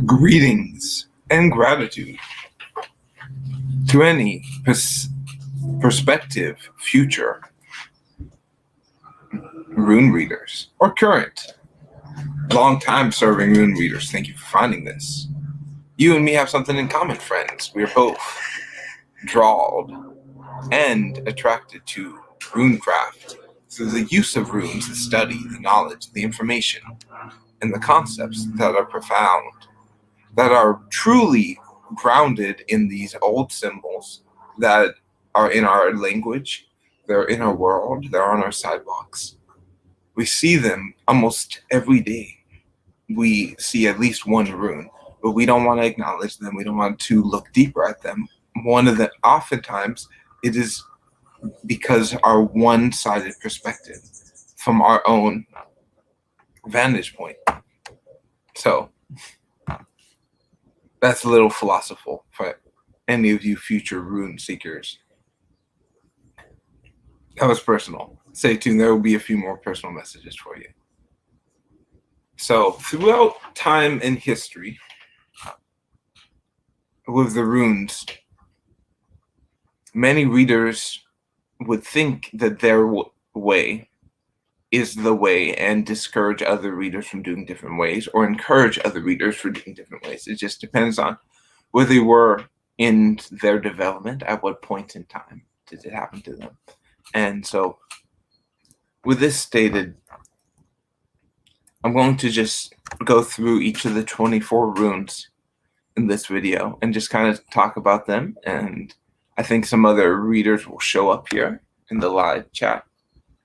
Greetings and gratitude to any prospective future rune readers or current long-time serving rune readers. Thank you for finding this. You and me have something in common, friends. We are both drawled and attracted to runecraft through the use of runes, the study, the knowledge, the information, and the concepts that are profound, that are truly grounded in these old symbols that are in our language, they're in our world, they're on our sidewalks. We see them almost every day. We see at least one rune, but we don't want to acknowledge them. We don't want to look deeper at them. Oftentimes, it is because our one-sided perspective from our own vantage point. So, that's a little philosophical for any of you future rune seekers. That was personal. Stay tuned. There will be a few more personal messages for you. So, throughout time and history, with the runes, many readers would think that their way is the way and discourage other readers from doing different ways, or encourage other readers for doing different ways. It just depends on where they were in their development, at what point in time did it happen to them. And so with this stated, I'm going to just go through each of the 24 runes in this video and just kind of talk about them. And I think some other readers will show up here in the live chat,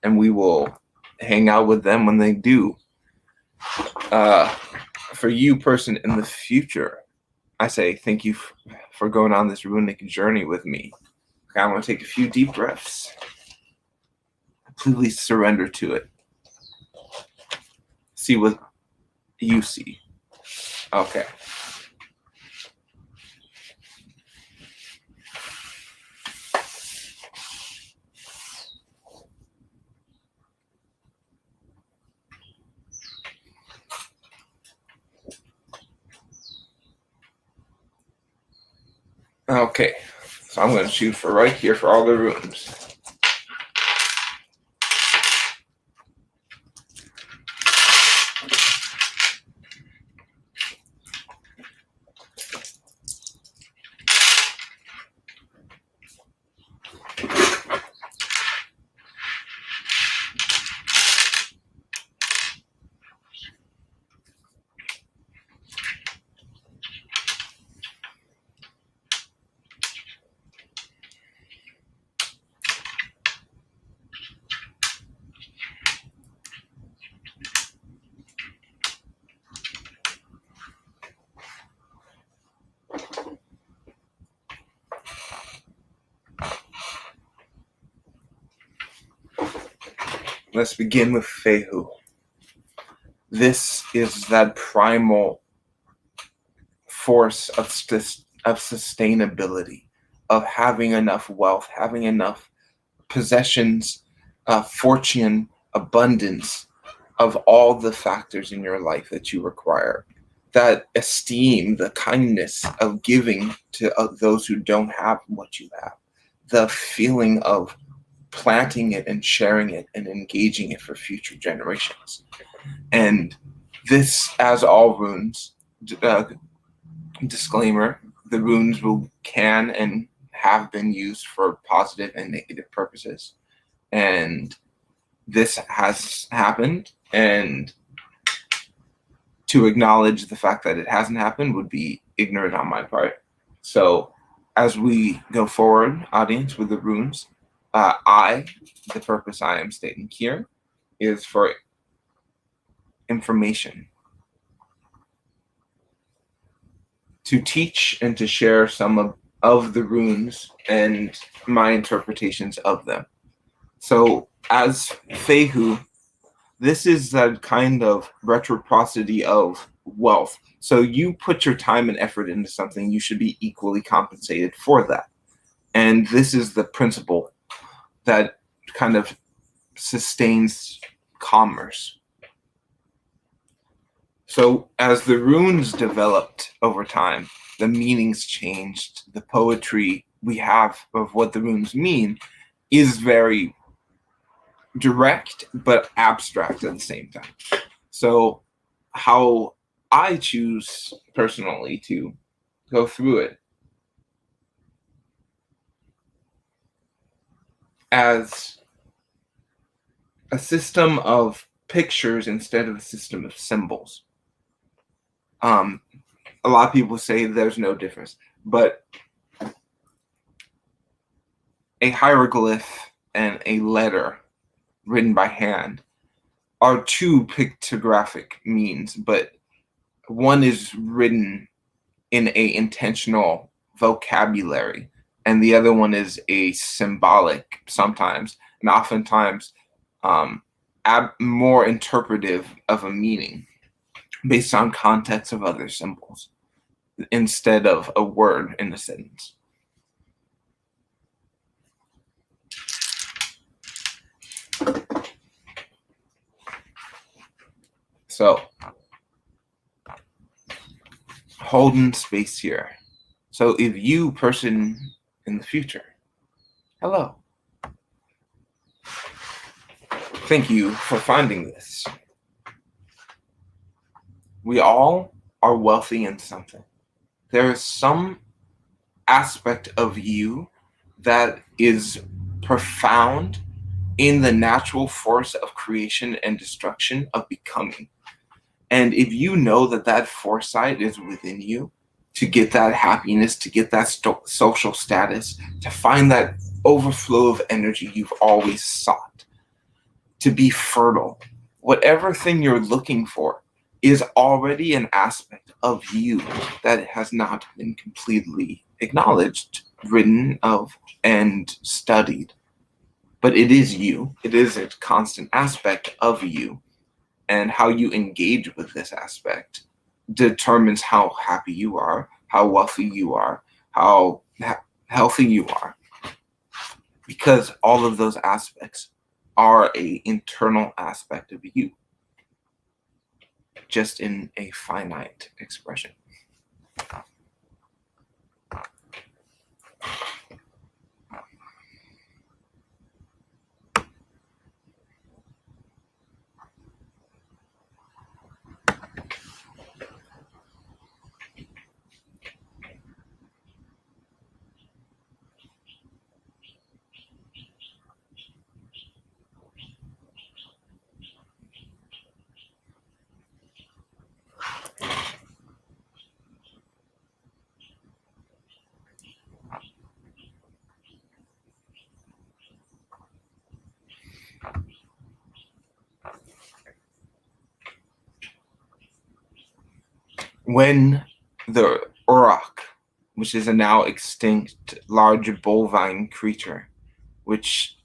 and we will hang out with them when they do. For you person in the future, I say thank you for going on this runic journey with me. Okay, I'm going to take a few deep breaths. Completely surrender to it. See what you see. Okay. Okay, so I'm going to shoot for right here for all the runes. Let's begin with Fehu. This is that primal force of sustainability, of having enough wealth, having enough possessions, fortune, abundance, of all the factors in your life that you require. That esteem, the kindness of giving to those who don't have what you have. The feeling of planting it and sharing it and engaging it for future generations. And this, as all runes, disclaimer, the runes can and have been used for positive and negative purposes. And this has happened, and to acknowledge the fact that it hasn't happened would be ignorant on my part. So as we go forward, audience, with the runes, the purpose I am stating here is for information, to teach and to share some of the runes and my interpretations of them. So as Fehu, this is that kind of reciprocity of wealth. So you put your time and effort into something, you should be equally compensated for that. And this is the principle that kind of sustains commerce. So as the runes developed over time, the meanings changed. The poetry we have of what the runes mean is very direct but abstract at the same time. So how I choose personally to go through it as a system of pictures instead of a system of symbols. A lot of people say there's no difference, but a hieroglyph and a letter written by hand are two pictographic means, but one is written in a intentional vocabulary, and the other one is a symbolic sometimes, and oftentimes more interpretive of a meaning based on context of other symbols instead of a word in a sentence. So, holding space here. So if you, person in the future, hello. Thank you for finding this. We all are wealthy in something. There is some aspect of you that is profound in the natural force of creation and destruction of becoming. And if you know that that foresight is within you to get that happiness, to get that social status, to find that overflow of energy you've always sought, to be fertile, whatever thing you're looking for is already an aspect of you that has not been completely acknowledged, written of, and studied. But it is you. It is a constant aspect of you. And how you engage with this aspect determines how happy you are, how wealthy you are, how healthy you are. Because all of those aspects are an internal aspect of you, just in a finite expression. When the auroch, which is a now extinct large bovine creature, which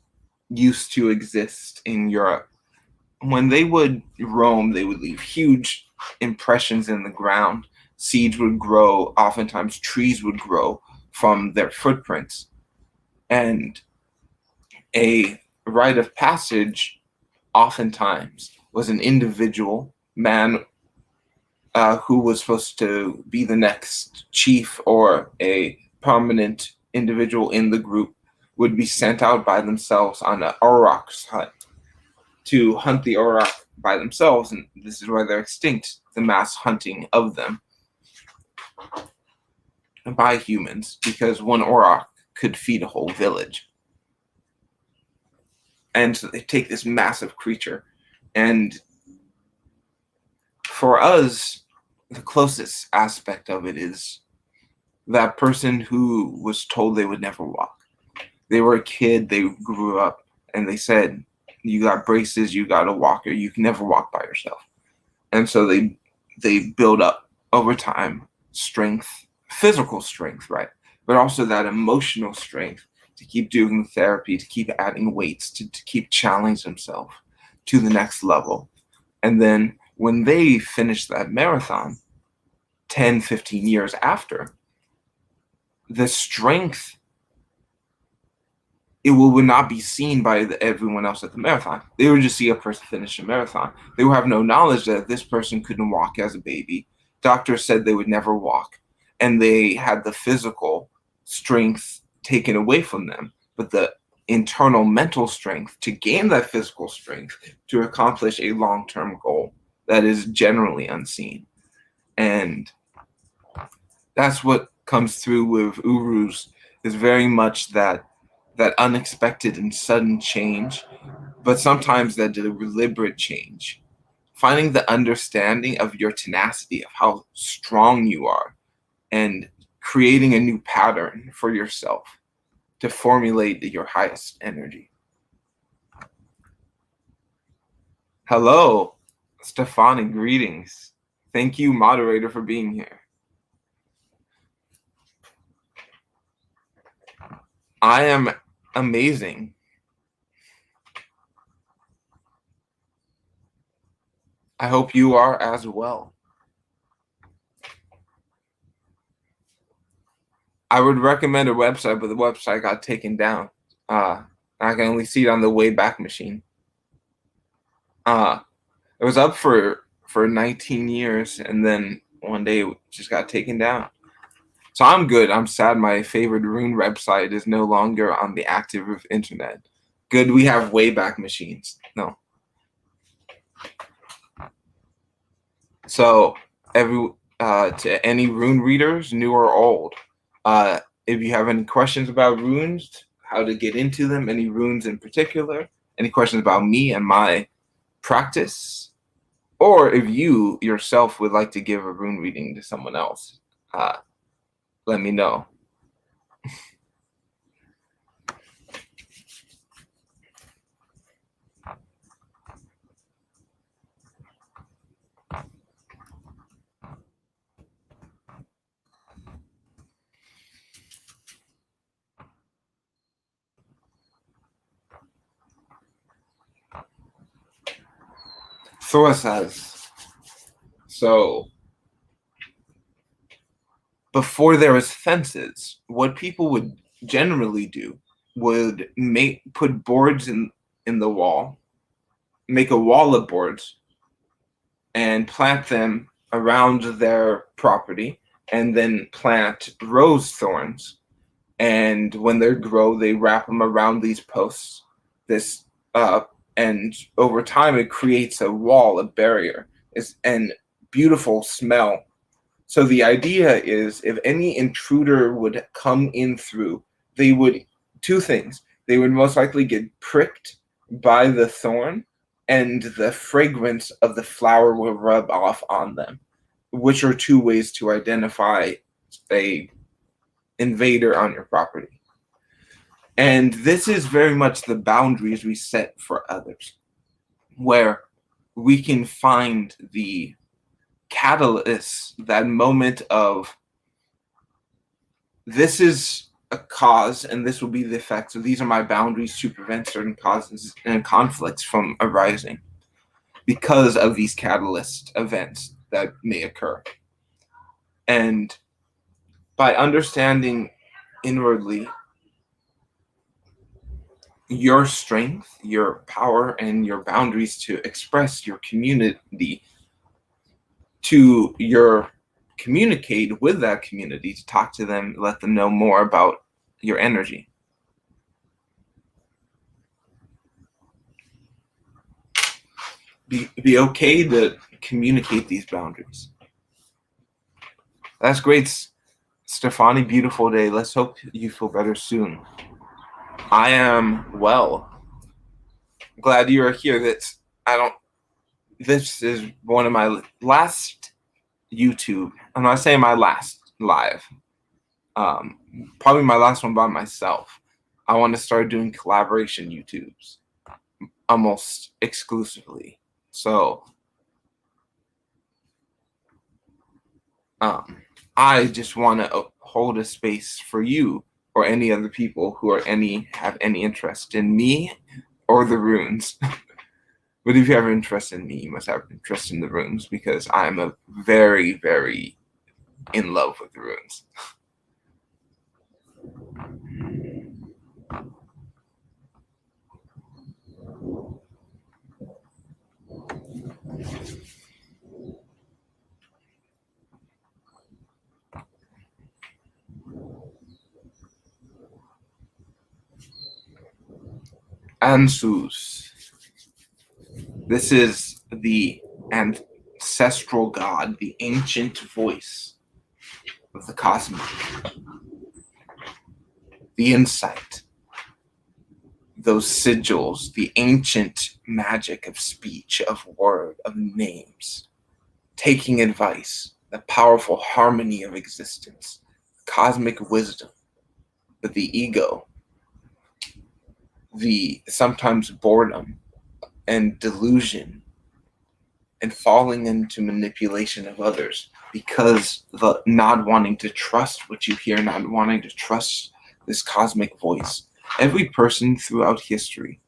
used to exist in Europe, when they would roam, they would leave huge impressions in the ground. Seeds would grow, oftentimes trees would grow from their footprints. And a rite of passage, oftentimes, was an individual man who was supposed to be the next chief or a prominent individual in the group would be sent out by themselves on an auroch's hunt to hunt the auroch by themselves, and this is why they're extinct, the mass hunting of them by humans, because one auroch could feed a whole village. And so they take this massive creature, and for us, the closest aspect of it is that person who was told they would never walk. They were a kid, they grew up, and they said, you got braces, you got a walker, you can never walk by yourself. And so they build up over time strength, physical strength, right? But also that emotional strength to keep doing therapy, to keep adding weights, to keep challenging themselves to the next level. And then when they finish that marathon, 10, 15 years after, the strength it would not be seen by everyone else at the marathon. They would just see a person finish a marathon. They would have no knowledge that this person couldn't walk as a baby. Doctors said they would never walk, and they had the physical strength taken away from them, but the internal mental strength to gain that physical strength to accomplish a long-term goal that is generally unseen. And that's what comes through with Urus, is very much that unexpected and sudden change, but sometimes that deliberate change. Finding the understanding of your tenacity, of how strong you are, and creating a new pattern for yourself to formulate your highest energy. Hello, Stefani, greetings. Thank you, moderator, for being here. I am amazing. I hope you are as well. I would recommend a website, but the website got taken down. I can only see it on the Wayback Machine. It was up for 19 years, and then one day it just got taken down. So I'm good. I'm sad my favorite Rune website is no longer on the active internet. Good, we have Wayback Machines. No. So to any Rune readers, new or old, if you have any questions about runes, how to get into them, any runes in particular, any questions about me and my practice, or if you yourself would like to give a rune reading to someone else, let me know. Thor says, so before there was fences, what people would generally do would put boards in the wall, make a wall of boards, and plant them around their property, and then plant rose thorns. And when they grow, they wrap them around these posts. And over time, it creates a wall, a barrier, and beautiful smell. So the idea is, if any intruder would come in through, they would, two things. They would most likely get pricked by the thorn, and the fragrance of the flower will rub off on them, which are two ways to identify a invader on your property. And this is very much the boundaries we set for others, where we can find the catalyst, that moment of, this is a cause and this will be the effect. So these are my boundaries to prevent certain causes and conflicts from arising because of these catalyst events that may occur. And by understanding inwardly your strength, your power, and your boundaries to express your community, to communicate with that community, to talk to them, let them know more about your energy. Be okay to communicate these boundaries. That's great, Stefani. Beautiful day. Let's hope you feel better soon. I am well. Glad you are here. This is one of my last YouTube. I'm not saying my last live. Probably my last one by myself. I want to start doing collaboration YouTubes almost exclusively. So I just want to hold a space for you or any other people who have any interest in me or the runes. But if you have interest in me, you must have interest in the runes, because I'm a very, very in love with the runes. Ansus. This is the ancestral god, the ancient voice of the cosmic, the insight, those sigils, the ancient magic of speech, of word, of names, taking advice, the powerful harmony of existence, cosmic wisdom, but the ego, the sometimes boredom and delusion and falling into manipulation of others because the not wanting to trust what you hear, not wanting to trust this cosmic voice. Every person throughout history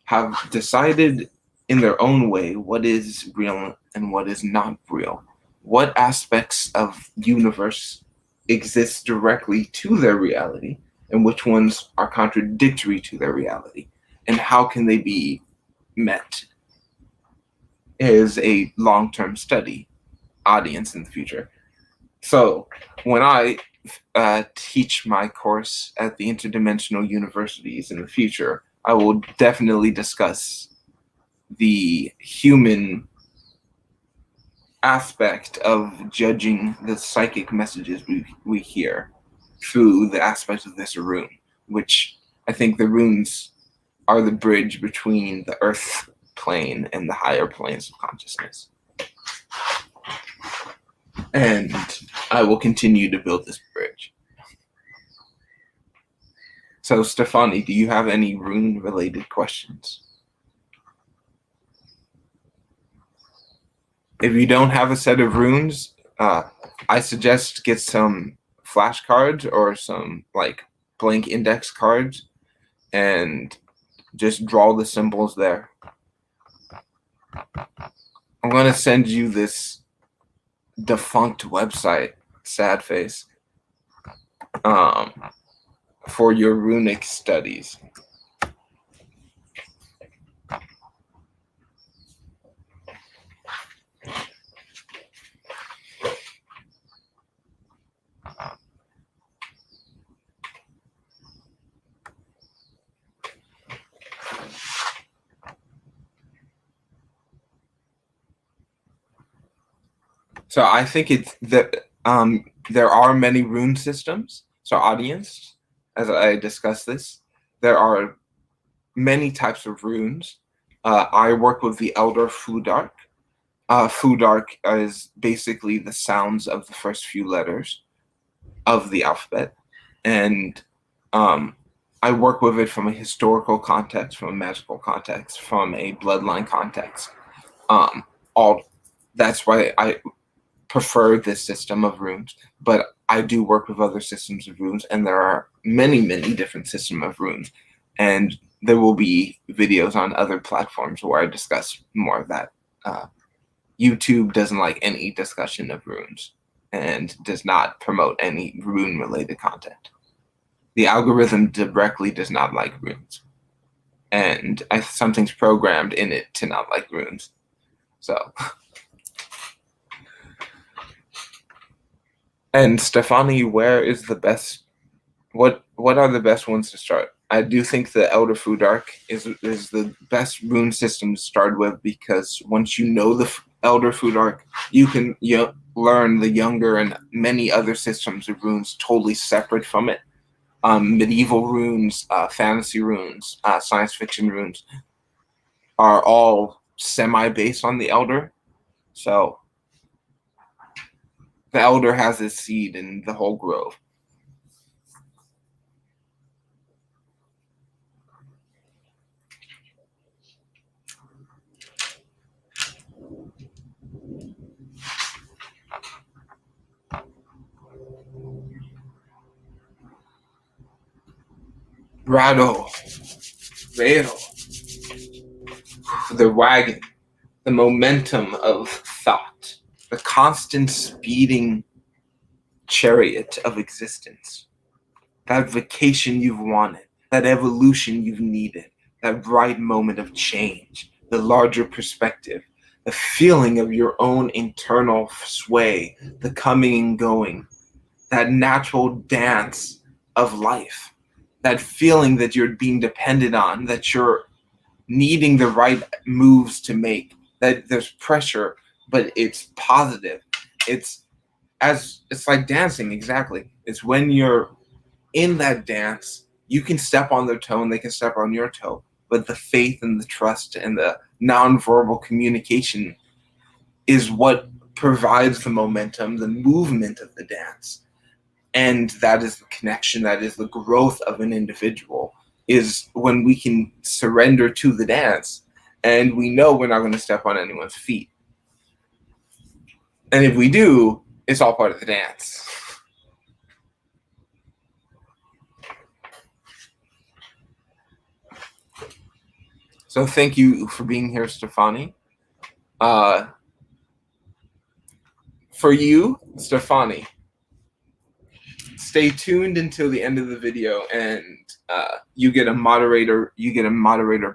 have decided in their own way what is real and what is not real. What aspects of universe exist directly to their reality and which ones are contradictory to their reality, and how can they be met is a long-term study audience in the future. So when I teach my course at the interdimensional universities in the future, I will definitely discuss the human aspect of judging the psychic messages we hear through the aspects of this rune, which I think the runes are the bridge between the earth plane and the higher planes of consciousness. And I will continue to build this bridge. So, Stefani, do you have any rune-related questions? If you don't have a set of runes, I suggest get some flashcards or some like blank index cards and just draw the symbols there. I'm going to send you this defunct website, sad face, for your runic studies. So I think it's that there are many rune systems. So audience, as I discuss this, there are many types of runes. I work with the Elder Fudark. Fudark is basically the sounds of the first few letters of the alphabet. And I work with it from a historical context, from a magical context, from a bloodline context. All that's why I prefer this system of runes, but I do work with other systems of runes, and there are many, many different systems of runes. And there will be videos on other platforms where I discuss more of that. YouTube doesn't like any discussion of runes and does not promote any rune-related content. The algorithm directly does not like runes, and something's programmed in it to not like runes. So, and Stefani, where is the best? What are the best ones to start? I do think the Elder Fudark is the best rune system to start with, because once you know the Elder Fudark, you can learn the younger and many other systems of runes totally separate from it. Medieval runes, fantasy runes, science fiction runes are all semi-based on the Elder. So the Elder has its seed in the whole grove. Rattle, rattle, the wagon, the momentum of thought, the constant speeding chariot of existence, that vacation you've wanted, that evolution you've needed, that bright moment of change, the larger perspective, the feeling of your own internal sway, the coming and going, that natural dance of life, that feeling that you're being dependent on, that you're needing the right moves to make, that there's pressure, but it's positive. It's like dancing, exactly. It's when you're in that dance, you can step on their toe and they can step on your toe. But the faith and the trust and the nonverbal communication is what provides the momentum, the movement of the dance. And that is the connection, that is the growth of an individual, is when we can surrender to the dance and we know we're not going to step on anyone's feet. And if we do, it's all part of the dance. So thank you for being here, Stefani. For you, Stefani, stay tuned until the end of the video, and you get a moderator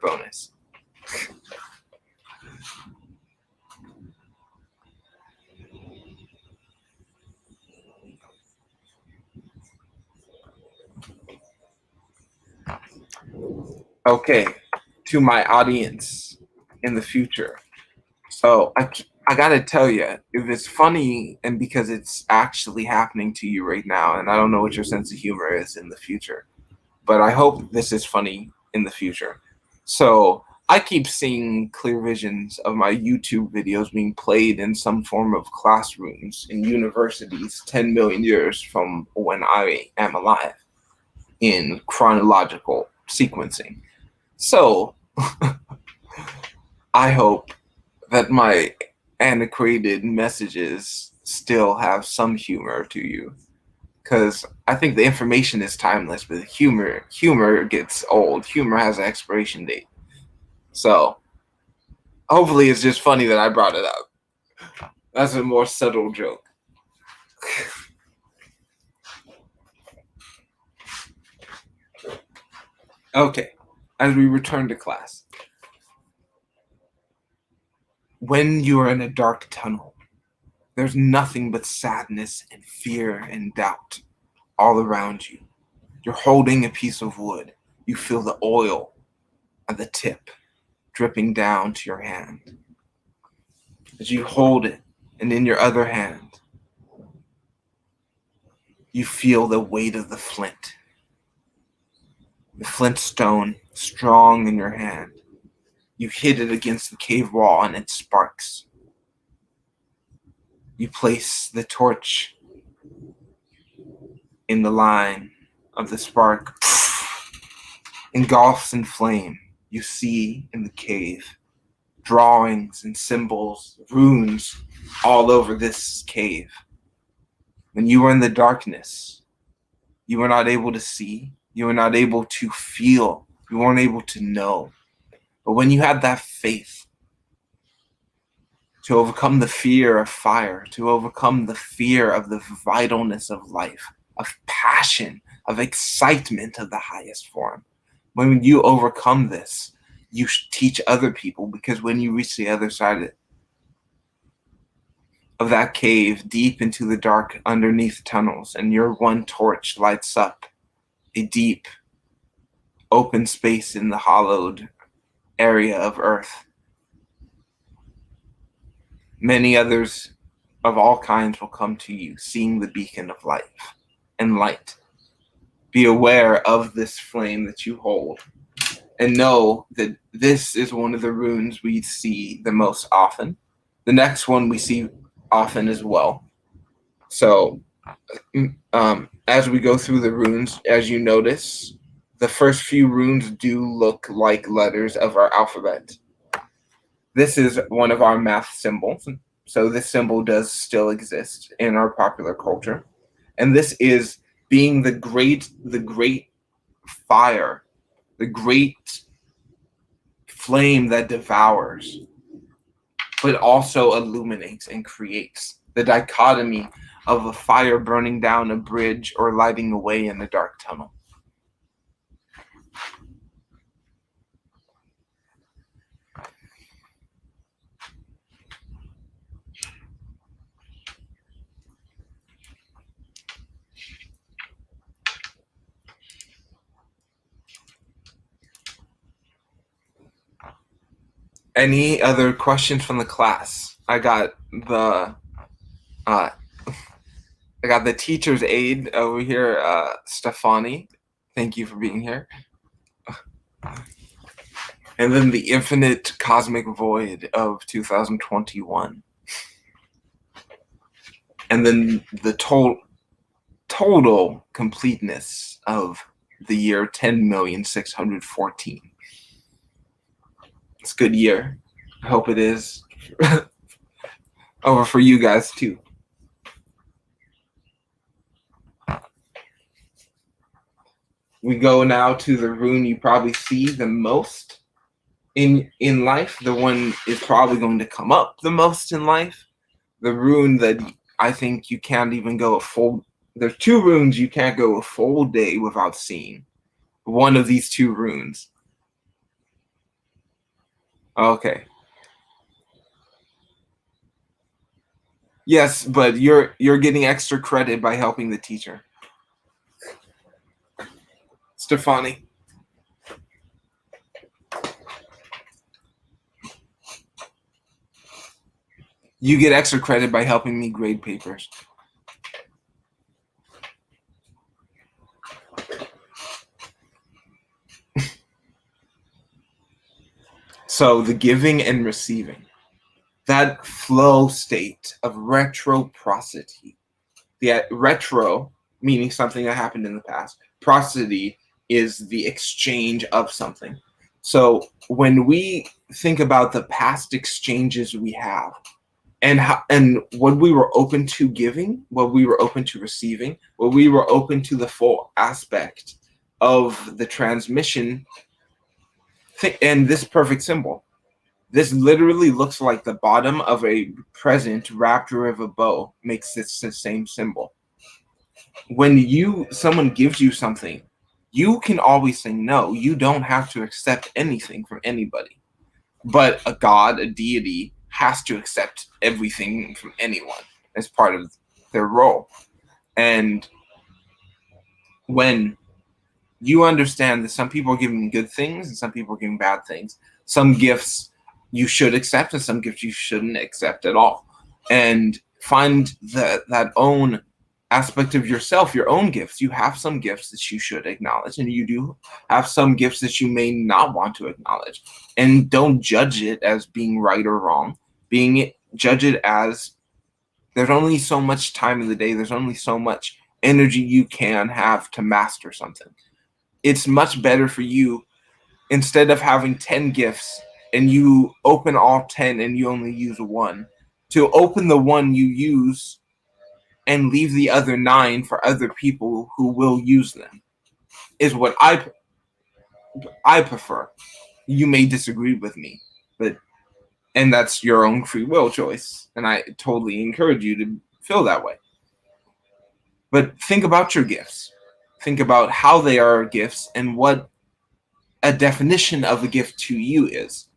bonus. Okay, to my audience in the future. So I gotta tell you, if it's funny and because it's actually happening to you right now, and I don't know what your sense of humor is in the future, but I hope this is funny in the future. So I keep seeing clear visions of my YouTube videos being played in some form of classrooms in universities 10 million years from when I am alive in chronological sequencing. So I hope that my antiquated messages still have some humor to you, because I think the information is timeless, but humor gets old. Humor has an expiration date. So hopefully it's just funny that I brought it up. That's a more subtle joke. Okay, as we return to class. When you are in a dark tunnel, there's nothing but sadness and fear and doubt all around you. You're holding a piece of wood. You feel the oil at the tip dripping down to your hand. As you hold it, and in your other hand, you feel the weight of the flint. The flint stone strong in your hand. You hit it against the cave wall and it sparks. You place the torch in the line of the spark. Engulfs in flame. You see in the cave drawings and symbols, runes all over this cave. When you were in the darkness, you were not able to see, you were not able to feel, you weren't able to know. But when you had that faith to overcome the fear of fire, to overcome the fear of the vitalness of life, of passion, of excitement of the highest form, when you overcome this, you teach other people, because when you reach the other side of that cave, deep into the dark underneath tunnels, and your one torch lights up a deep open space in the hollowed area of earth, many others of all kinds will come to you, seeing the beacon of life and light. Be aware of this flame that you hold, and know that this is one of the runes we see the most often. The next one we see often as well. So as we go through the runes, as you notice, the first few runes do look like letters of our alphabet. This is one of our math symbols. So this symbol does still exist in our popular culture. And this is being the great fire, the great flame that devours, but also illuminates and creates. The dichotomy of a fire burning down a bridge or lighting a way in a dark tunnel. Any other questions from the class? I got the teacher's aide over here, Stefani. Thank you for being here. And then the infinite cosmic void of 2021. And then the total completeness of the year 10,614. It's a good year. I hope it is. Over for you guys too. We go now to the rune you probably see the most in life. The one is probably going to come up the most in life. The rune that I think you can't even go a full. There's two runes you can't go a full day without seeing. One of these two runes. Okay. Yes, but you're getting extra credit by helping the teacher. Stefani. You get extra credit by helping me grade papers. So the giving and receiving, that flow state of retroprosity. The retro meaning something that happened in the past. Prosody is the exchange of something. So when we think about the past exchanges we have, and what we were open to giving, what we were open to receiving, what we were open to the full aspect of the transmission, and this perfect symbol. This literally looks like the bottom of a present wrapped around a bow makes this the same symbol. When someone gives you something, you can always say no. You don't have to accept anything from anybody. But a god, a deity, has to accept everything from anyone as part of their role. And when you understand that some people are giving good things and some people are giving bad things, some gifts you should accept and some gifts you shouldn't accept at all, and find that own aspect of yourself, your own gifts. You have some gifts that you should acknowledge, and you do have some gifts that you may not want to acknowledge. And don't judge it as being right or wrong. Judge it as there's only so much time in the day, there's only so much energy you can have to master something. It's much better for you, instead of having 10 gifts and you open all 10 and you only use one, to open the one you use and leave the other 9 for other people who will use them, is what I prefer. You may disagree with me, and that's your own free will choice, and I totally encourage you to feel that way. But think about your gifts. Think about how they are gifts and what a definition of a gift to you is.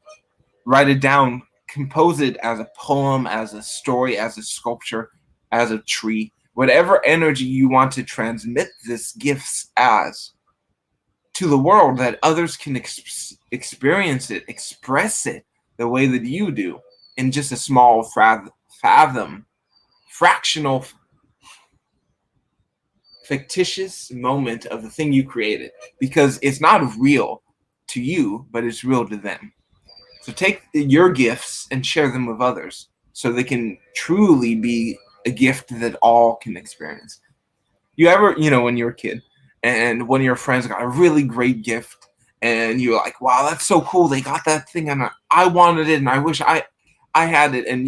Write it down, compose it as a poem, as a story, as a sculpture, as a tree, whatever energy you want to transmit this gifts as to the world, that others can experience it, express it the way that you do in just a small fractional, fictitious moment of the thing you created, because it's not real to you, but it's real to them. So take your gifts and share them with others so they can truly be a gift that all can experience. You ever, when you're a kid and one of your friends got a really great gift and you're like, wow, that's so cool. They got that thing and I wanted it and I wish I had it, and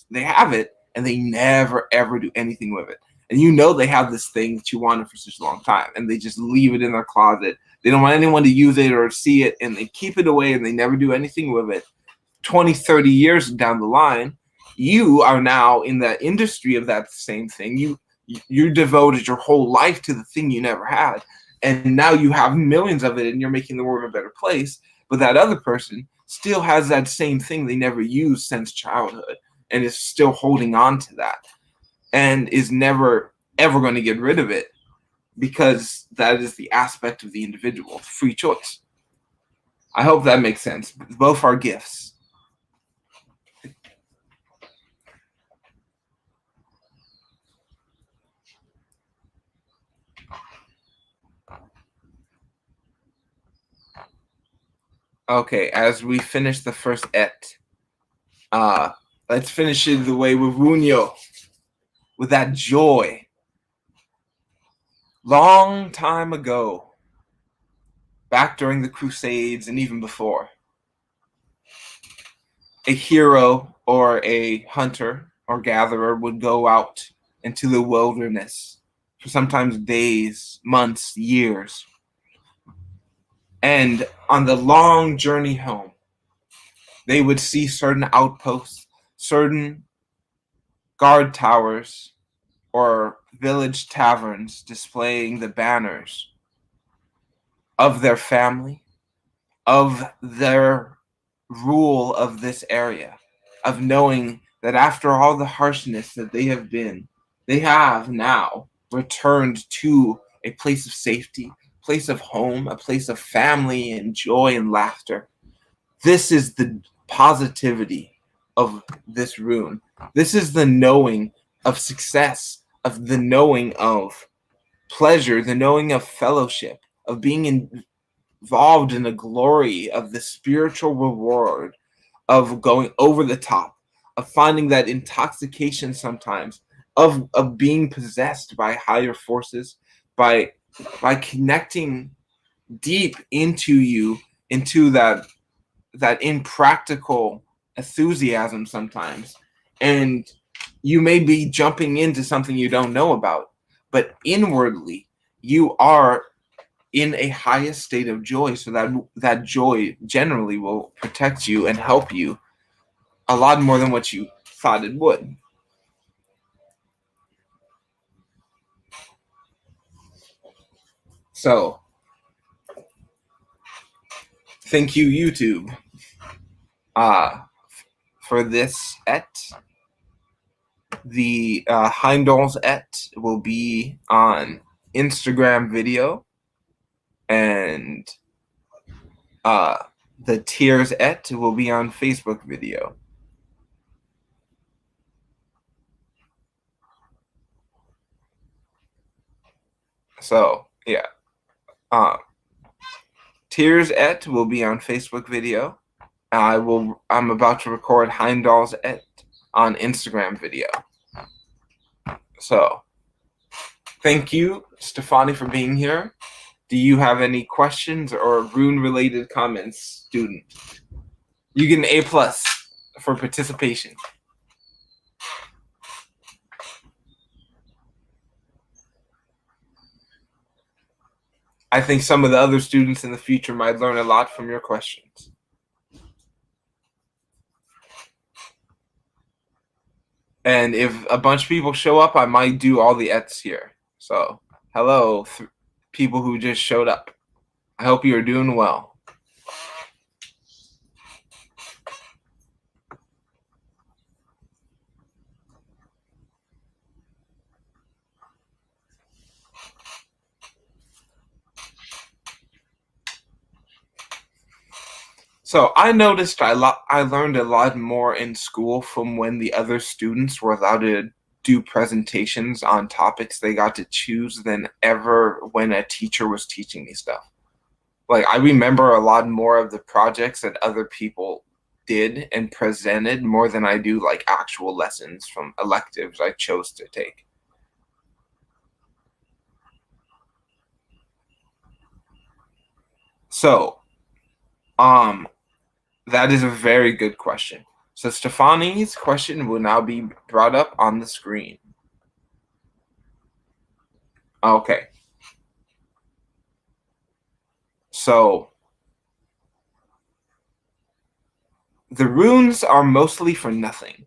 they have it and they never ever do anything with it. And they have this thing that you wanted for such a long time and they just leave it in their closet. They don't want anyone to use it or see it, and they keep it away and they never do anything with it. 20, 30 years down the line, you are now in the industry of that same thing. You devoted your whole life to the thing you never had, and now you have millions of it and you're making the world a better place. But that other person still has that same thing they never used since childhood and is still holding on to that and is never ever going to get rid of it, because that is the aspect of the individual, free choice. I hope that makes sense. Both are gifts. Okay, as we finish the first et, let's finish it the way with Rune, with that joy. Long time ago, back during the Crusades and even before, a hero or a hunter or gatherer would go out into the wilderness for sometimes days, months, years. And on the long journey home, they would see certain outposts, certain guard towers, or village taverns displaying the banners of their family, of their rule of this area, of knowing that after all the harshness that they have now returned to a place of safety, place of home, a place of family and joy and laughter. This is the positivity of this rune. This is the knowing of success, of the knowing of pleasure, the knowing of fellowship, of being involved in the glory of the spiritual reward of going over the top, of finding that intoxication sometimes, of being possessed by higher forces, by connecting deep into you, into that impractical enthusiasm sometimes. And you may be jumping into something you don't know about, but inwardly you are in a highest state of joy, so that joy generally will protect you and help you a lot more than what you thought it would. So thank you, YouTube, for this et. The Heimdall's et will be on Instagram video, and the Tears et will be on Facebook video. So yeah, Tears et will be on Facebook video. I'm about to record Heimdall's et on Instagram video. So thank you, Stefani, for being here. Do you have any questions or rune-related comments, student? You get an A+ for participation. I think some of the other students in the future might learn a lot from your questions. And if a bunch of people show up, I might do all the ets here. So, hello, people who just showed up. I hope you are doing well. So I noticed I learned a lot more in school from when the other students were allowed to do presentations on topics they got to choose than ever when a teacher was teaching me stuff. Like, I remember a lot more of the projects that other people did and presented more than I do like actual lessons from electives I chose to take. So, that is a very good question. So Stefani's question will now be brought up on the screen. Okay. So the runes are mostly for nothing.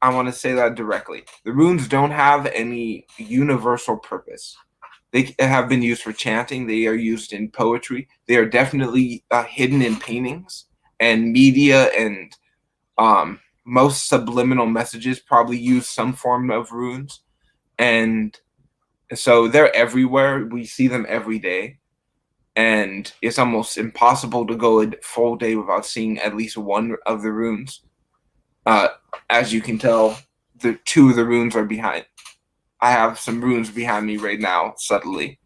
I want to say that directly. The runes don't have any universal purpose. They have been used for chanting. They are used in poetry. They are definitely hidden in paintings and media, and most subliminal messages probably use some form of runes. And so they're everywhere. We see them every day. And it's almost impossible to go a full day without seeing at least one of the runes. As you can tell, the two of the runes are behind. I have some runes behind me right now, subtly.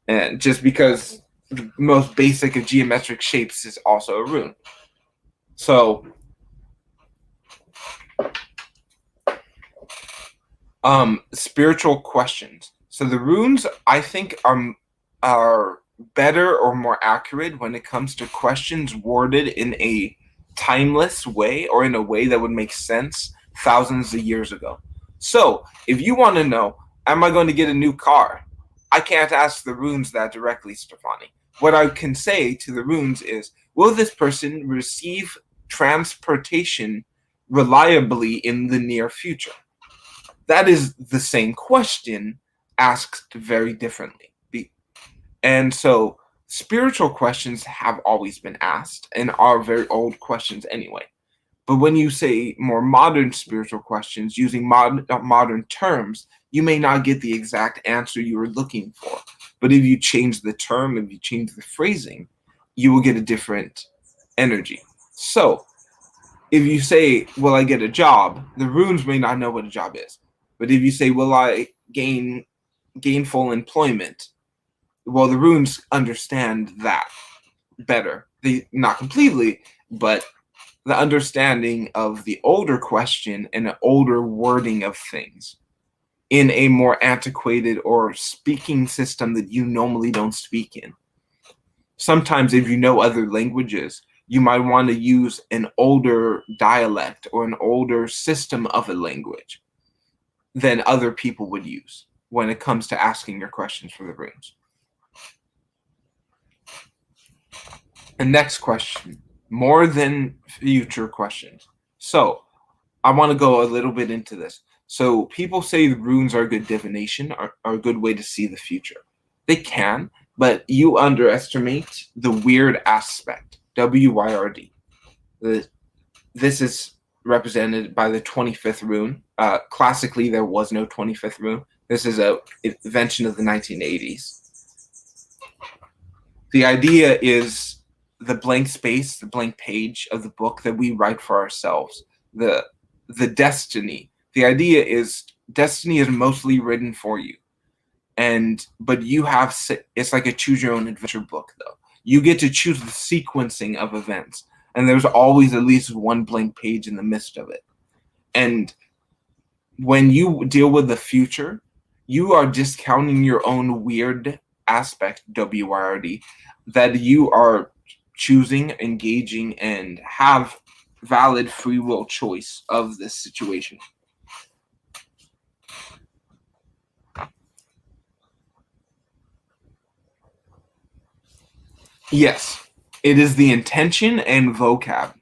And just because the most basic of geometric shapes is also a rune. So, spiritual questions. So the runes, I think, are better or more accurate when it comes to questions worded in a timeless way or in a way that would make sense thousands of years ago. So, if you want to know, am I going to get a new car? I can't ask the runes that directly, Stefani. What I can say to the runes is, will this person receive transportation reliably in the near future? That is the same question asked very differently. And so spiritual questions have always been asked and are very old questions anyway. But when you say more modern spiritual questions using modern terms, you may not get the exact answer you were looking for. But if you change the term, if you change the phrasing, you will get a different energy. So if you say, will I get a job? The runes may not know what a job is. But if you say, will I gain gainful employment? Well, the runes understand that better. They not completely, but the understanding of the older question and an older wording of things in a more antiquated or speaking system that you normally don't speak in. Sometimes, if you know other languages, you might want to use an older dialect or an older system of a language than other people would use when it comes to asking your questions for the runes. And next question, more than future questions. So I want to go a little bit into this. So people say the runes are a good divination, are a good way to see the future. They can, but you underestimate the weird aspect, WYRD. This is represented by the 25th rune. Classically, there was no 25th rune. This is an invention of the 1980s. The idea is the blank space, the blank page of the book that we write for ourselves. The destiny. The idea is destiny is mostly written for you. But you have, it's like a choose your own adventure book though. You get to choose the sequencing of events, and there's always at least one blank page in the midst of it. And when you deal with the future, you are discounting your own weird aspect, WYRD, that you are choosing, engaging, and have valid free will choice of this situation. Yes, it is the intention and vocab,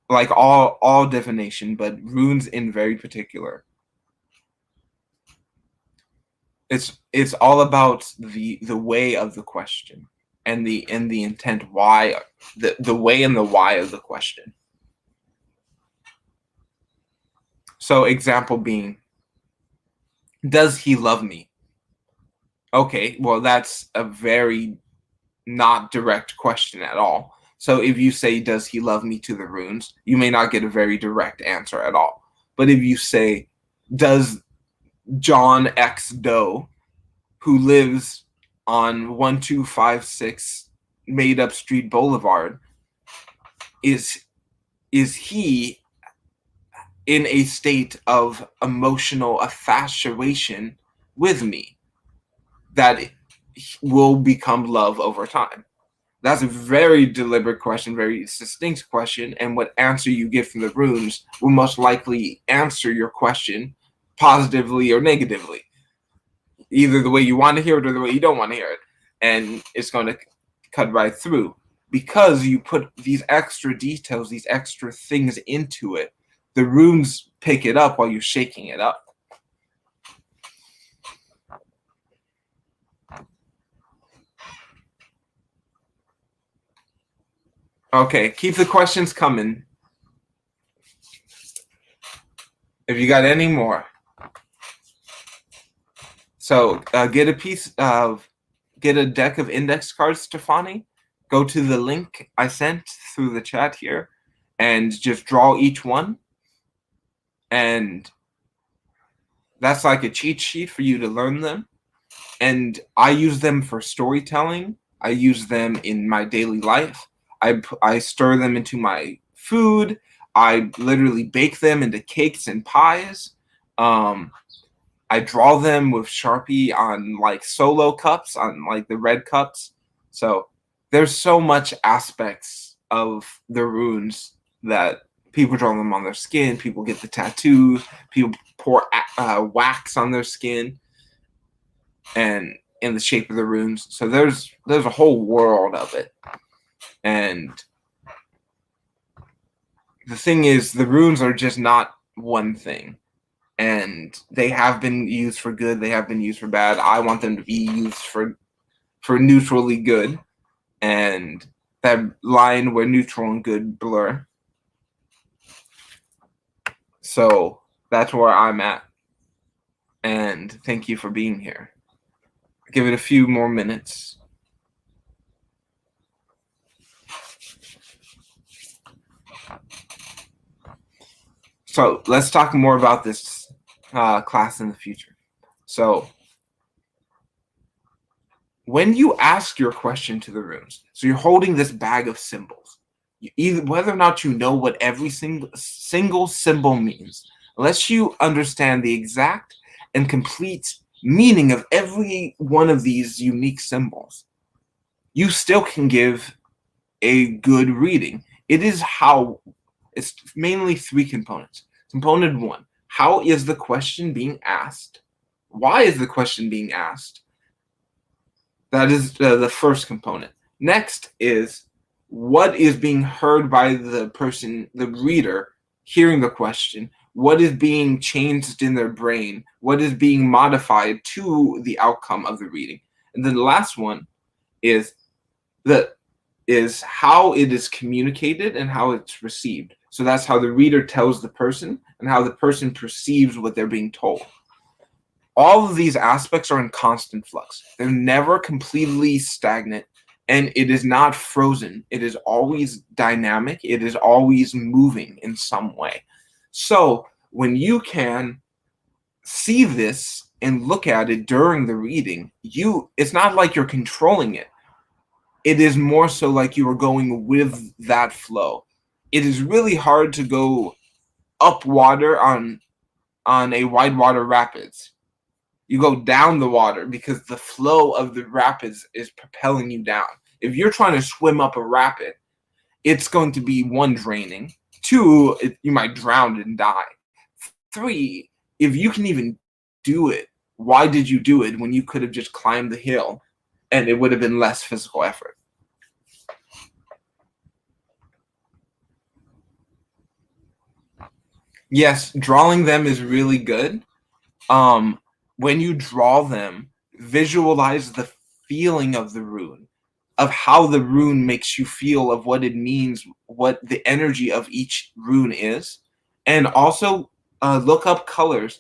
like all divination, but runes in very particular. It's all about the way of the question and the intent, why, the way and the why of the question. So example being, does he love me? Okay, well that's a very not direct question at all. So if you say, does he love me to the runes, you may not get a very direct answer at all. But if you say, does John X Doe, who lives on 1256 Made Up Street Boulevard, is he in a state of emotional infatuation with me that will become love over time? That's a very deliberate question, very distinct question, and what answer you get from the runes will most likely answer your question positively or negatively, either the way you want to hear it or the way you don't want to hear it, and it's going to cut right through because you put these extra details, these extra things into it. The runes pick it up while you're shaking it up. Okay, keep the questions coming. If you got any more. So get a deck of index cards, Stefani. Go to the link I sent through the chat here and just draw each one. And that's like a cheat sheet for you to learn them. And I use them for storytelling I use them in my daily life. I stir them into my food. I literally bake them into cakes and pies. Um, I draw them with Sharpie on like solo cups, on like the red cups. So there's so much aspects of the runes that people draw them on their skin. People get the tattoos. People pour wax on their skin and in the shape of the runes. So there's a whole world of it. And the thing is, the runes are just not one thing. And they have been used for good. They have been used for bad. I want them to be used for neutrally good. And that line where neutral and good blur. So that's where I'm at. And thank you for being here. Give it a few more minutes. So let's talk more about this class in the future. So when you ask your question to the runes, so you're holding this bag of symbols, either whether or not you know what every single symbol means, unless you understand the exact and complete meaning of every one of these unique symbols, you still can give a good reading. It's mainly three components. Component one, how is the question being asked? Why is the question being asked? That is the first component. Next is what is being heard by the person, the reader, hearing the question. What is being changed in their brain? What is being modified to the outcome of the reading? And then the last one is how it is communicated and how it's received. So that's how the reader tells the person and how the person perceives what they're being told. All of these aspects are in constant flux. They're never completely stagnant, and it is not frozen. It is always dynamic. It is always moving in some way. So when you can see this and look at it during the reading, it's not like you're controlling it. It is more so like you are going with that flow. It is really hard to go up water on a wide water rapids. You go down the water because the flow of the rapids is propelling you down. If you're trying to swim up a rapid, it's going to be one, draining. Two, you might drown and die. Three, if you can even do it, why did you do it when you could have just climbed the hill and it would have been less physical effort? Yes, drawing them is really good. When you draw them, visualize the feeling of the rune, of how the rune makes you feel, of what it means, what the energy of each rune is, and also look up color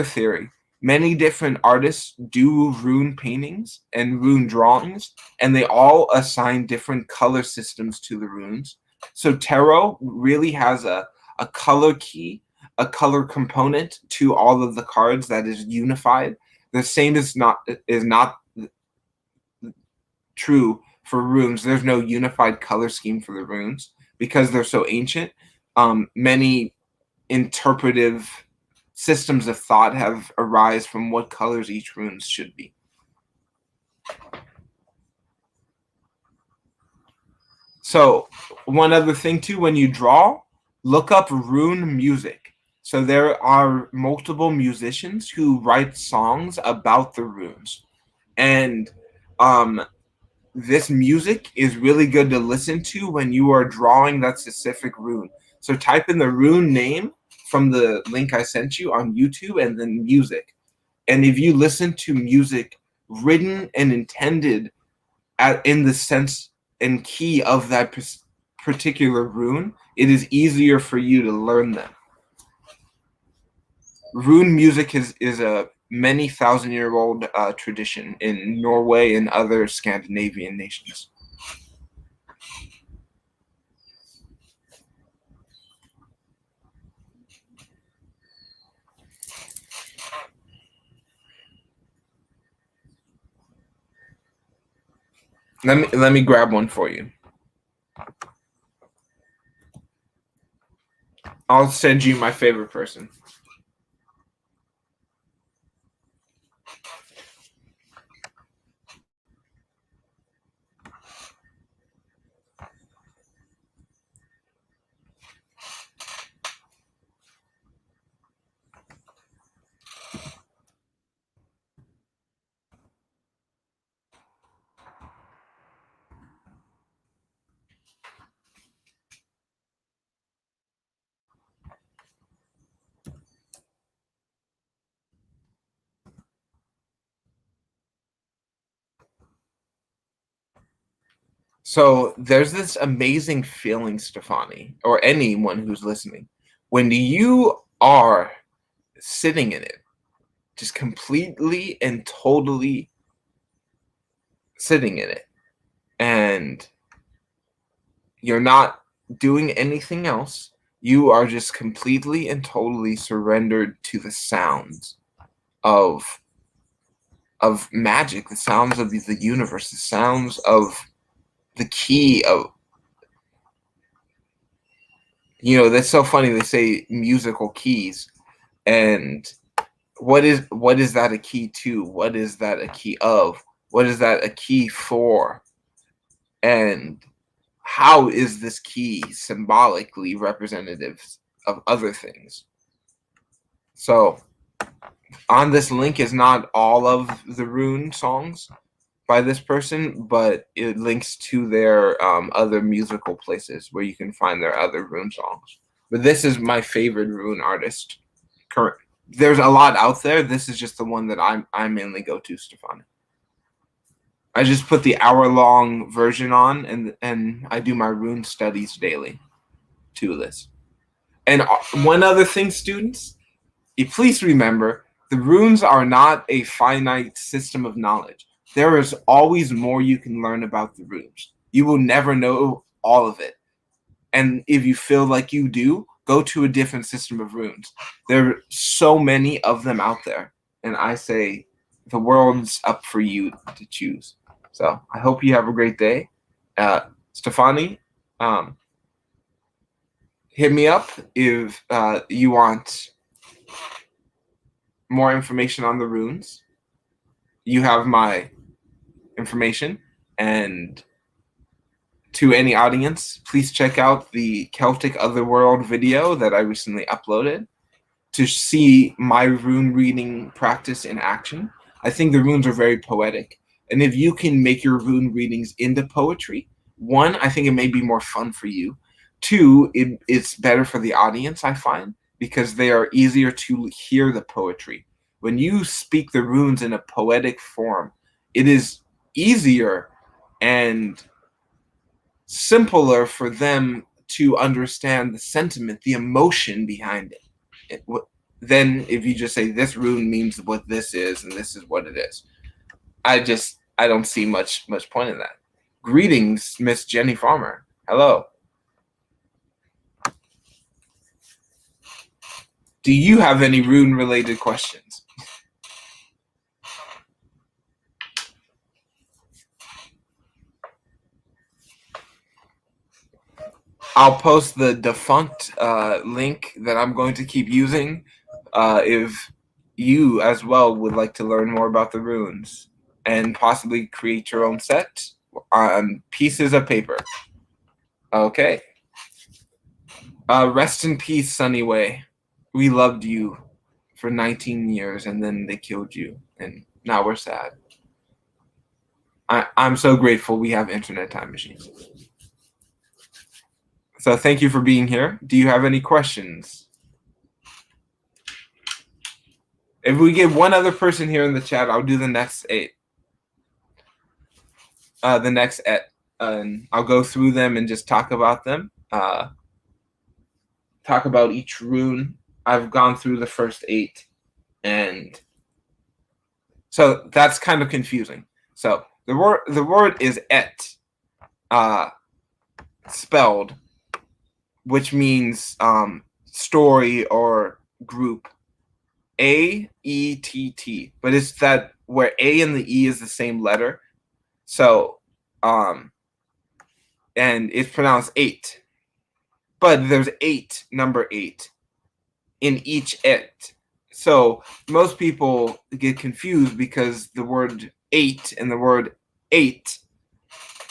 theory. Many different artists do rune paintings and rune drawings, and they all assign different color systems to the runes. So tarot really has a color key, a color component to all of the cards that is unified. The same is not true for runes. There's no unified color scheme for the runes because they're so ancient. Many interpretive systems of thought have arise from what colors each runes should be. So one other thing too, when you draw, look up rune music. So there are multiple musicians who write songs about the runes, and um, this music is really good to listen to when you are drawing that specific rune. So type in the rune name from the link I sent you on YouTube and then music. And if you listen to music written and intended in the sense and key of that particular rune, it is easier for you to learn them. Rune music is a many thousand-year-old tradition in Norway and other Scandinavian nations. Let me grab one for you. I'll send you my favorite person. So there's this amazing feeling, Stefani, or anyone who's listening, when you are sitting in it, just completely and totally sitting in it, and you're not doing anything else. You are just completely and totally surrendered to the sounds of magic, the sounds of the universe, the sounds of the key of, that's so funny. They say musical keys, and what is that a key to? What is that a key of? What is that a key for? And how is this key symbolically representative of other things? So on this link is not all of the Rune songs by this person, but it links to their other musical places where you can find their other Rune songs. But this is my favorite Rune artist. Current. There's a lot out there. This is just the one that I mainly go to, Stefan. I just put the hour-long version on, and I do my Rune studies daily to this. And one other thing, students, please remember, the runes are not a finite system of knowledge. There is always more you can learn about the runes. You will never know all of it. And if you feel like you do, go to a different system of runes. There are so many of them out there. And I say the world's up for you to choose. So I hope you have a great day. Stefani, hit me up if you want more information on the runes. You have my information. And to any audience, please check out the Celtic Otherworld video that I recently uploaded to see my rune reading practice in action. I think the runes are very poetic. And if you can make your rune readings into poetry, one, I think it may be more fun for you. Two, it's better for the audience, I find, because they are easier to hear the poetry. When you speak the runes in a poetic form, it is easier and simpler for them to understand the sentiment, the emotion behind it. Then if you just say this rune means what this is and this is what it is, I don't see much point in that. Greetings, Miss Jenny Farmer. Hello. Do you have any rune related questions? I'll post the defunct link that I'm going to keep using if you as well would like to learn more about the runes and possibly create your own set on pieces of paper. Okay. Rest in peace, Sunny Way. We loved you for 19 years and then they killed you, and now we're sad. I'm so grateful we have internet time machines. So thank you for being here. Do you have any questions? If we get one other person here in the chat, I'll do the next 8. The next 8. And I'll go through them and just talk about them. Talk about each rune. I've gone through the first 8. And so that's kind of confusing. So the word is et, spelled, which means story or group. A-E-T-T, but it's that where A and the E is the same letter. So and it's pronounced 8. But there's number 8 in each et. So most people get confused because the word 8 and the word 8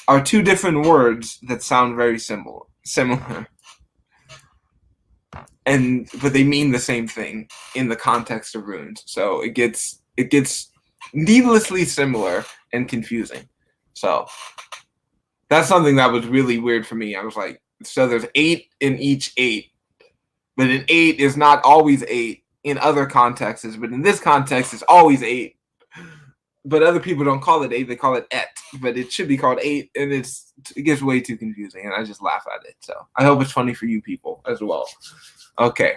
are two different words that sound very similar. But they mean the same thing in the context of runes. So it gets needlessly similar and confusing. So that's something that was really weird for me. I was like, so there's 8 in each 8, but an 8 is not always 8 in other contexts, but in this context it's always 8. But other people don't call it 8, they call it et, but it should be called 8, and it gets way too confusing, and I just laugh at it. So I hope it's funny for you people as well. Okay.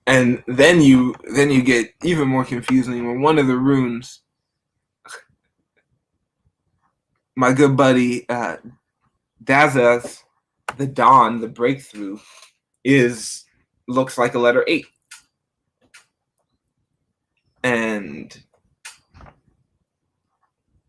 And then you get even more confusing when one of the runes, my good buddy Dazaz, the dawn, the breakthrough, looks like a letter 8. And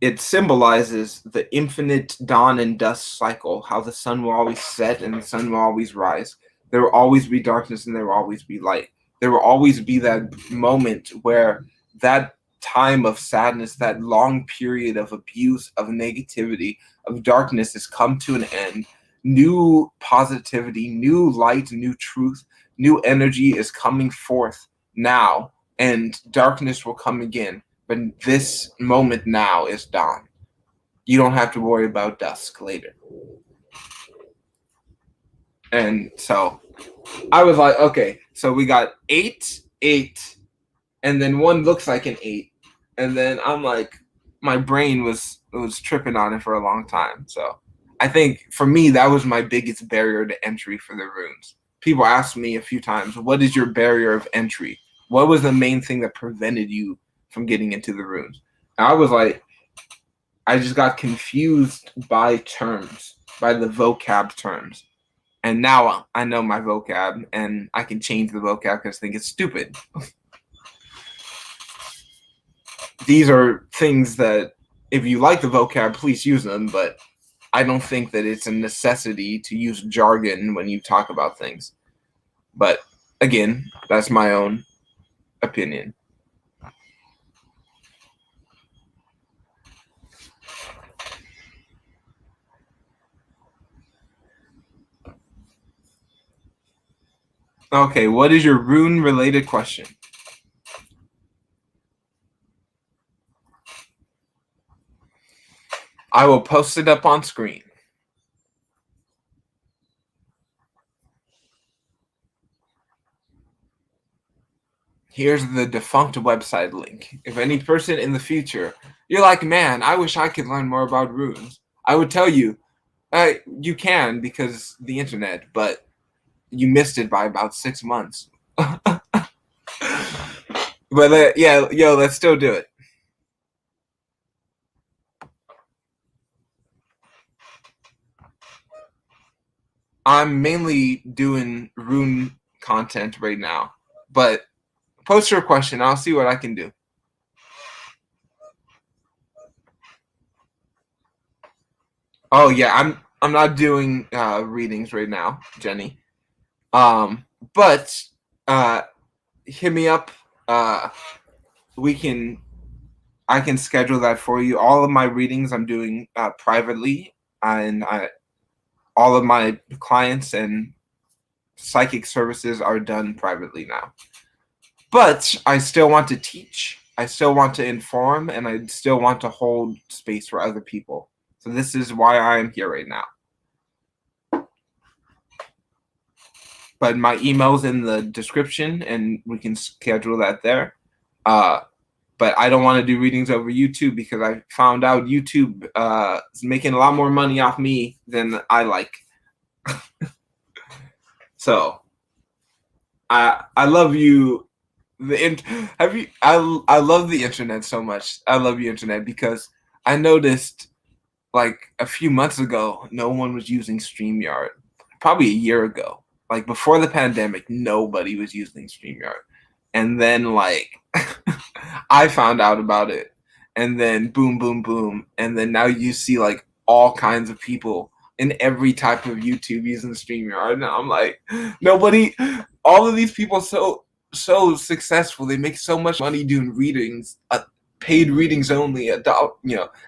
it symbolizes the infinite dawn and dusk cycle, how the sun will always set and the sun will always rise. There will always be darkness and there will always be light. There will always be that moment where that time of sadness, that long period of abuse, of negativity, of darkness has come to an end. New positivity, new light, new truth, new energy is coming forth now, and darkness will come again. But this moment now is dawn. You don't have to worry about dusk later. And so I was like, okay, so we got 8, 8, and then one looks like an 8. And then I'm like, my brain was tripping on it for a long time. So I think for me, that was my biggest barrier to entry for the runes. People asked me a few times, what is your barrier of entry? What was the main thing that prevented you from getting into the runes? And I was like, I just got confused by terms, by the vocab terms. And now I know my vocab, and I can change the vocab because I think it's stupid. These are things that, if you like the vocab, please use them, but I don't think that it's a necessity to use jargon when you talk about things. But again, that's my own opinion. Okay, what is your rune-related question? I will post it up on screen. Here's the defunct website link. If any person in the future, you're like, man, I wish I could learn more about runes, I would tell you, you can because the internet, but you missed it by about 6 months. But yeah, yo, let's still do it. I'm mainly doing rune content right now, but post your question. I'll see what I can do. Oh yeah, I'm not doing readings right now, Jenny. But hit me up. I can schedule that for you. All of my readings I'm doing privately, and all of my clients and psychic services are done privately now. But I still want to teach. I still want to inform, and I still want to hold space for other people. So this is why I am here right now. But my email's in the description, and we can schedule that there. But I don't want to do readings over YouTube because I found out YouTube is making a lot more money off me than I like. So I love you Have you? I love the internet so much. I love the internet because I noticed like a few months ago, no one was using StreamYard. Probably a year ago, like before the pandemic, nobody was using StreamYard. And then like I found out about it, and then boom, boom, boom, and then now you see like all kinds of people in every type of YouTube using StreamYard, and I'm like, nobody, all of these people so successful, they make so much money doing readings, paid readings only, and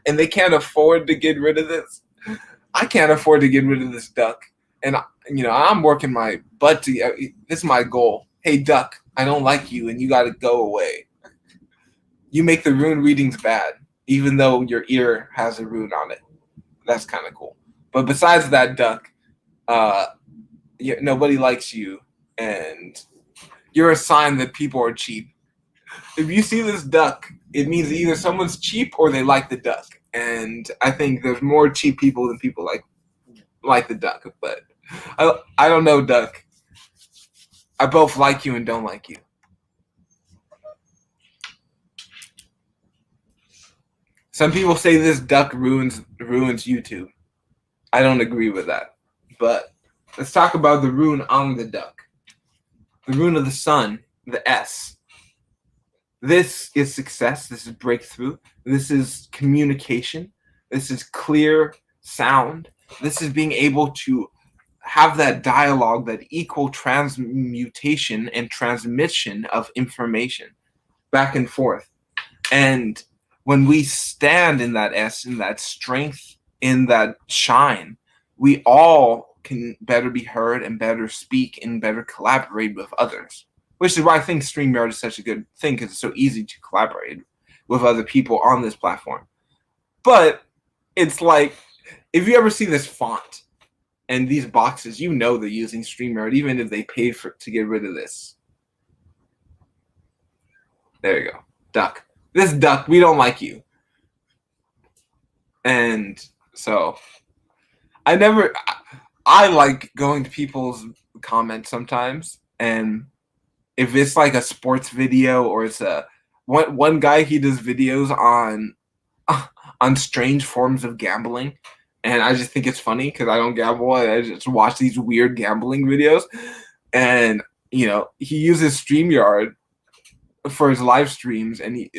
they can't afford to get rid of this. I can't afford to get rid of this duck, and I'm working my butt to. This is my goal. Hey, duck, I don't like you, and you got to go away. You make the rune readings bad, even though your ear has a rune on it. That's kind of cool. But besides that, duck, uh, nobody likes you, and you're a sign that people are cheap. If you see this duck, it means either someone's cheap or they like the duck. And I think there's more cheap people than people like the duck. But I don't know, duck. I both like you and don't like you. Some people say this duck ruins YouTube. I don't agree with that. But let's talk about the rune on the duck. The rune of the sun, the S. This is success. This is breakthrough. This is communication. This is clear sound. This is being able to have that dialogue, that equal transmutation and transmission of information back and forth. And when we stand in that S, in that strength, in that shine, we all can better be heard and better speak and better collaborate with others. Which is why I think StreamYard is such a good thing, because it's so easy to collaborate with other people on this platform. But it's like, if you ever see this font and these boxes, you know they're using StreamYard, even if they pay to get rid of this. There you go. Duck. This duck, we don't like you. And so I like going to people's comments sometimes, and if it's like a sports video or it's one guy, he does videos on strange forms of gambling, and I just think it's funny because I don't gamble. I just watch these weird gambling videos, and he uses StreamYard for his live streams, and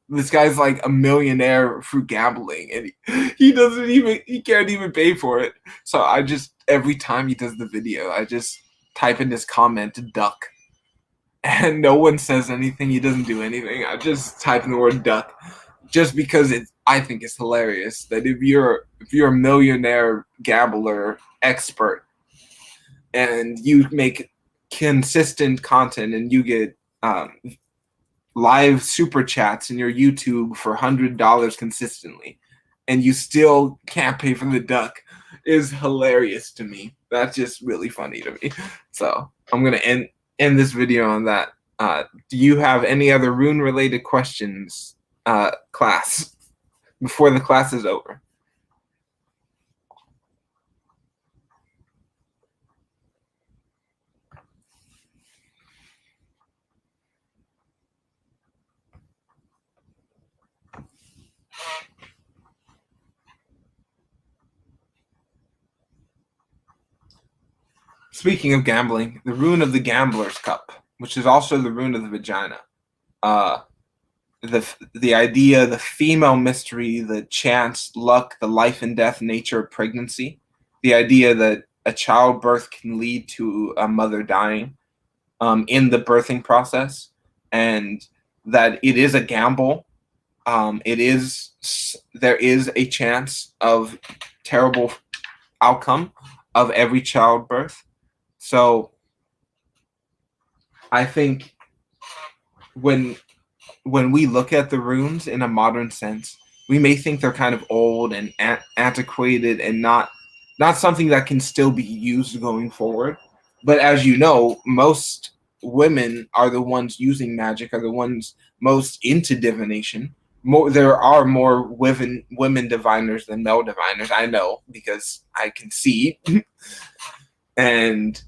this guy's like a millionaire through gambling, and he can't even pay for it. So I just, every time he does the video, I just type in this comment duck, and no one says anything. He doesn't do anything. I just type in the word duck, just because I think it's hilarious that if you're a millionaire gambler expert and you make consistent content and you get live super chats in your YouTube for $100 consistently, and you still can't pay for the duck, is hilarious to me. That's just really funny to me. So I'm gonna end this video on that. Do you have any other rune related questions, class, before the class is over? Speaking of gambling, the rune of the gambler's cup, which is also the rune of the vagina. The idea, the female mystery, the chance, luck, the life and death nature of pregnancy, the idea that a childbirth can lead to a mother dying in the birthing process, and that it is a gamble. There is a chance of terrible outcome of every childbirth. So I think when we look at the runes in a modern sense, we may think they're kind of old and antiquated and not something that can still be used going forward. But as you know, most women are the ones using magic, are the ones most into divination. There are more women diviners than male diviners. I know, because I can see. And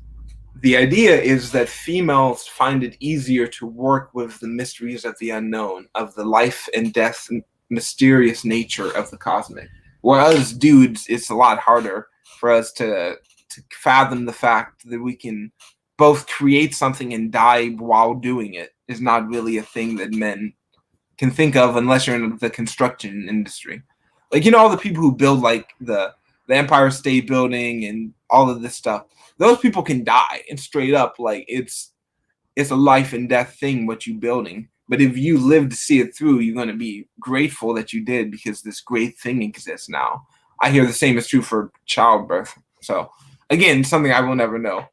The idea is that females find it easier to work with the mysteries of the unknown, of the life and death and mysterious nature of the cosmic. Whereas dudes, it's a lot harder for us to fathom the fact that we can both create something and die while doing it is not really a thing that men can think of unless you're in the construction industry. Like, you know, all the people who build like the Empire State Building and all of this stuff, those people can die and straight up like it's a life and death thing what you building. But if you live to see it through, you're going to be grateful that you did because this great thing exists now. I hear the same is true for childbirth. So again, something I will never know.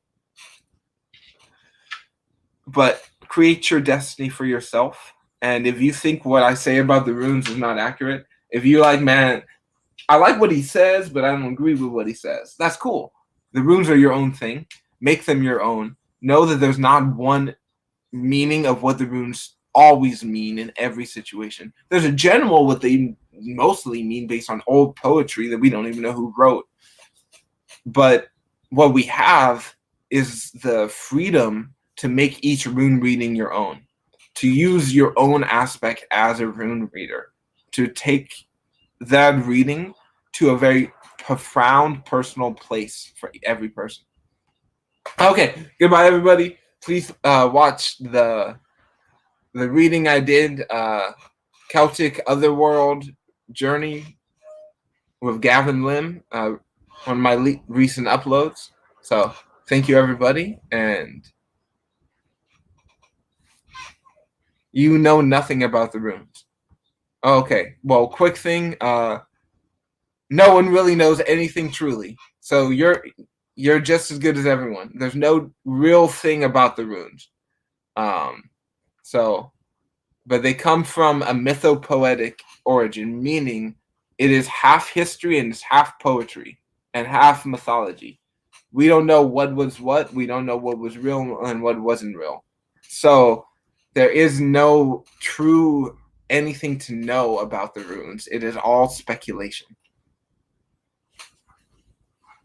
But create your destiny for yourself. And if you think what I say about the runes is not accurate, if you're like, man, I like what he says, but I don't agree with what he says, that's cool. The runes are your own thing. Make them your own. Know that there's not one meaning of what the runes always mean in every situation. There's a general what they mostly mean based on old poetry that we don't even know who wrote. But what we have is the freedom to make each rune reading your own, to use your own aspect as a rune reader, to take that reading to a very profound personal place for every person. Okay, goodbye everybody. Please watch the reading I did, Celtic Otherworld Journey with Gavin Lim, one of my recent uploads. So thank you everybody, and you know nothing about the runes. Okay, well, quick thing, no one really knows anything truly. So you're just as good as everyone. There's no real thing about the runes. So, but they come from a mythopoetic origin, meaning it is half history and it's half poetry and half mythology. We don't know what was what. We don't know what was real and what wasn't real. So there is no true anything to know about the runes. It is all speculation.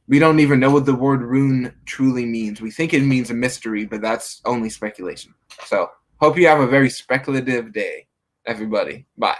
We don't even know what the word rune truly means. We think it means a mystery, but that's only speculation. So hope you have a very speculative day, everybody. Bye.